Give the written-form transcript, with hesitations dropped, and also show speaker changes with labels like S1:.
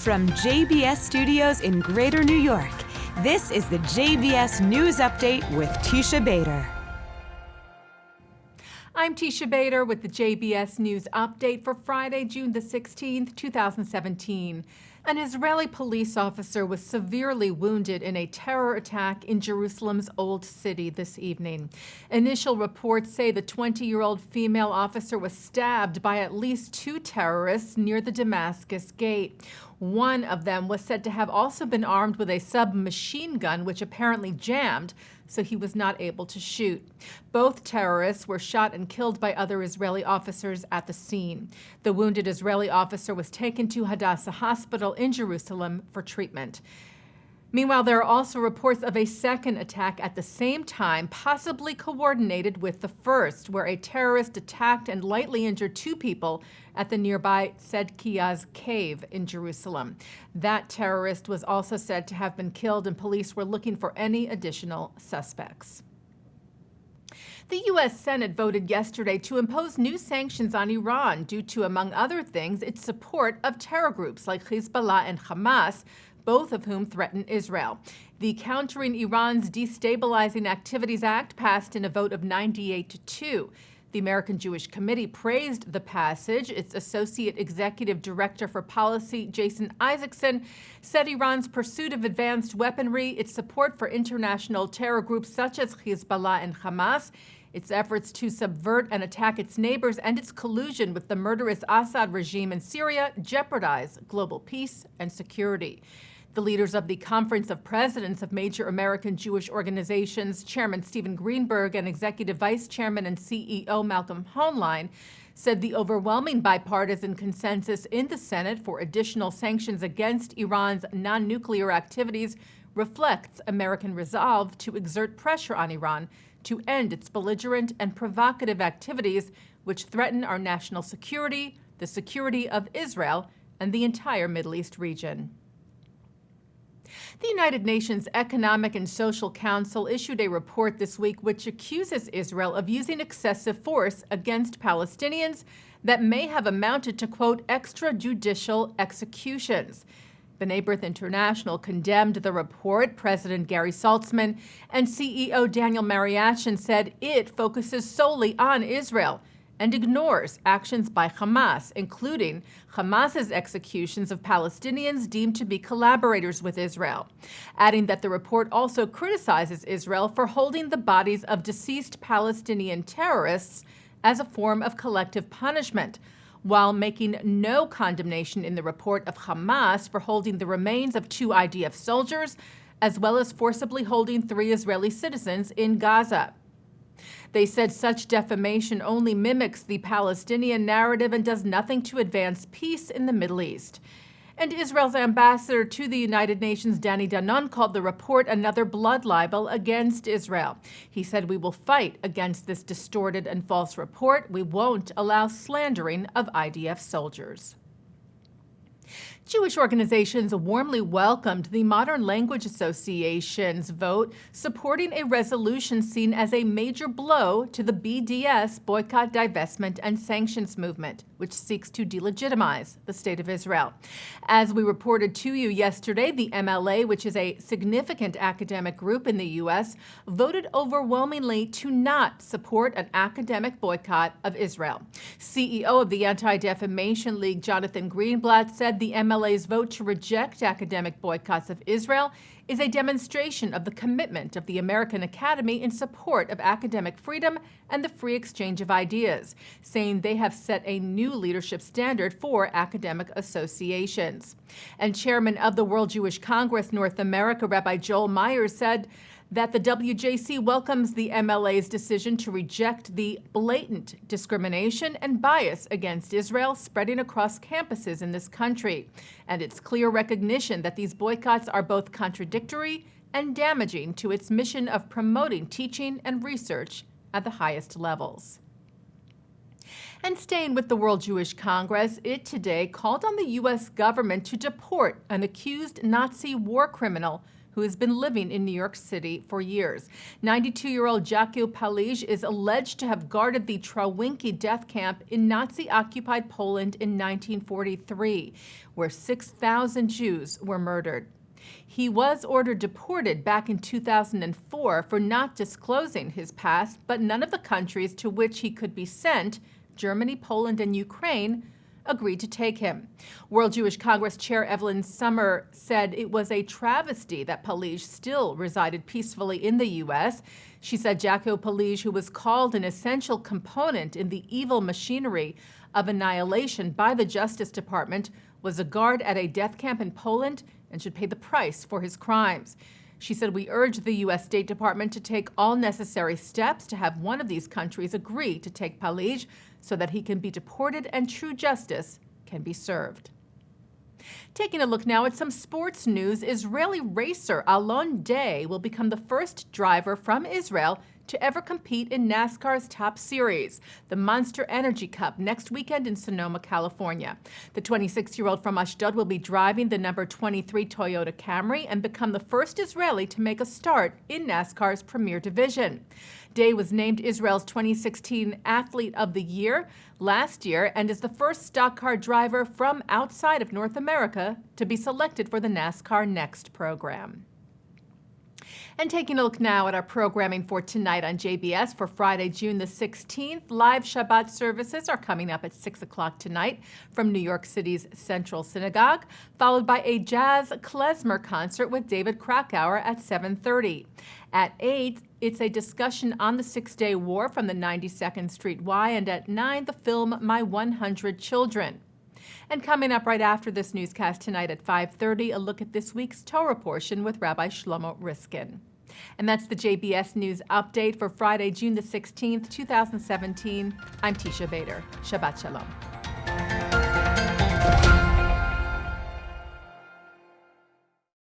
S1: From JBS Studios in Greater New York, this is the JBS News Update with Teisha Bader.
S2: I'm Teisha Bader with the JBS News Update for Friday, June the 16th, 2017. An Israeli police officer was severely wounded in a terror attack in Jerusalem's Old City this evening. Initial reports say the 20-year-old female officer was stabbed by at least 2 terrorists near the Damascus Gate. One of them was said to have also been armed with a submachine gun, which apparently jammed, so he was not able to shoot. Both terrorists were shot and killed by other Israeli officers at the scene. The wounded Israeli officer was taken to Hadassah Hospital in Jerusalem for treatment. Meanwhile, there are also reports of a second attack at the same time, possibly coordinated with the first, where a terrorist attacked and lightly injured 2 people at the nearby Tzedkiah's cave in Jerusalem. That terrorist was also said to have been killed, and police were looking for any additional suspects. The U.S. Senate voted yesterday to impose new sanctions on Iran due to, among other things, its support of terror groups like Hezbollah and Hamas, both of whom threaten Israel. The Countering Iran's Destabilizing Activities Act passed in a vote of 98-2. The American Jewish Committee praised the passage. Its Associate Executive Director for Policy, Jason Isaacson, said Iran's pursuit of advanced weaponry, its support for international terror groups such as Hezbollah and Hamas, its efforts to subvert and attack its neighbors, and its collusion with the murderous Assad regime in Syria jeopardize global peace and security. The leaders of the Conference of Presidents of Major American Jewish Organizations, Chairman Stephen Greenberg and Executive Vice Chairman and CEO Malcolm Hoenlein, said the overwhelming bipartisan consensus in the Senate for additional sanctions against Iran's non-nuclear activities reflects American resolve to exert pressure on Iran to end its belligerent and provocative activities which threaten our national security, the security of Israel, and the entire Middle East region. The United Nations Economic and Social Council issued a report this week which accuses Israel of using excessive force against Palestinians that may have amounted to, quote, extrajudicial executions. B'nai B'rith International condemned the report. President Gary Saltzman and CEO Daniel Mariaschin said it focuses solely on Israel and ignores actions by Hamas, including Hamas's executions of Palestinians deemed to be collaborators with Israel, adding that the report also criticizes Israel for holding the bodies of deceased Palestinian terrorists as a form of collective punishment, while making no condemnation in the report of Hamas for holding the remains of 2 IDF soldiers, as well as forcibly holding 3 Israeli citizens in Gaza. They said such defamation only mimics the Palestinian narrative and does nothing to advance peace in the Middle East. And Israel's ambassador to the United Nations, Danny Danon, called the report another blood libel against Israel. He said, "We will fight against this distorted and false report. We won't allow slandering of IDF soldiers." Jewish organizations warmly welcomed the Modern Language Association's vote supporting a resolution seen as a major blow to the BDS boycott, divestment, and sanctions movement, which seeks to delegitimize the State of Israel. As we reported to you yesterday, the MLA, which is a significant academic group in the U.S., voted overwhelmingly to not support an academic boycott of Israel. CEO of the Anti-Defamation League, Jonathan Greenblatt, said the MLA's vote to reject academic boycotts of Israel is a demonstration of the commitment of the American Academy in support of academic freedom and the free exchange of ideas, saying they have set a new leadership standard for academic associations. And chairman of the World Jewish Congress North America, Rabbi Joel Myers, said that the WJC welcomes the MLA's decision to reject the blatant discrimination and bias against Israel spreading across campuses in this country, and its clear recognition that these boycotts are both contradictory and damaging to its mission of promoting teaching and research at the highest levels. And staying with the World Jewish Congress, it today called on the U.S. government to deport an accused Nazi war criminal who has been living in New York City for years. 92-year-old Jacques Palige is alleged to have guarded the Trawinki death camp in Nazi-occupied Poland in 1943, where 6,000 Jews were murdered. He was ordered deported back in 2004 for not disclosing his past, but none of the countries to which he could be sent, Germany, Poland, and Ukraine, agreed to take him. World Jewish Congress Chair Evelyn Sommer said it was a travesty that Palige still resided peacefully in the U.S. She said Jacques Palige, who was called an essential component in the evil machinery of annihilation by the Justice Department, was a guard at a death camp in Poland and should pay the price for his crimes. She said, "We urge the U.S. State Department to take all necessary steps to have one of these countries agree to take Palige so that he can be deported and true justice can be served." Taking a look now at some sports news, Israeli racer Alon Day will become the first driver from Israel to ever compete in NASCAR's top series, the Monster Energy Cup, next weekend in Sonoma, California. The 26-year-old from Ashdod will be driving the number 23 Toyota Camry and become the first Israeli to make a start in NASCAR's premier division. Day was named Israel's 2016 Athlete of the Year last year and is the first stock car driver from outside of North America to be selected for the NASCAR Next program. And taking a look now at our programming for tonight on JBS for Friday, June the 16th. Live Shabbat services are coming up at 6 o'clock tonight from New York City's Central Synagogue, followed by a jazz klezmer concert with David Krakauer at 7:30. At 8, it's a discussion on the Six-Day War from the 92nd Street Y, and at 9, the film My 100 Children. And coming up right after this newscast tonight at 5:30, a look at this week's Torah portion with Rabbi Shlomo Riskin. And that's the JBS News Update for Friday, June the 16th, 2017. I'm Teisha Bader. Shabbat Shalom.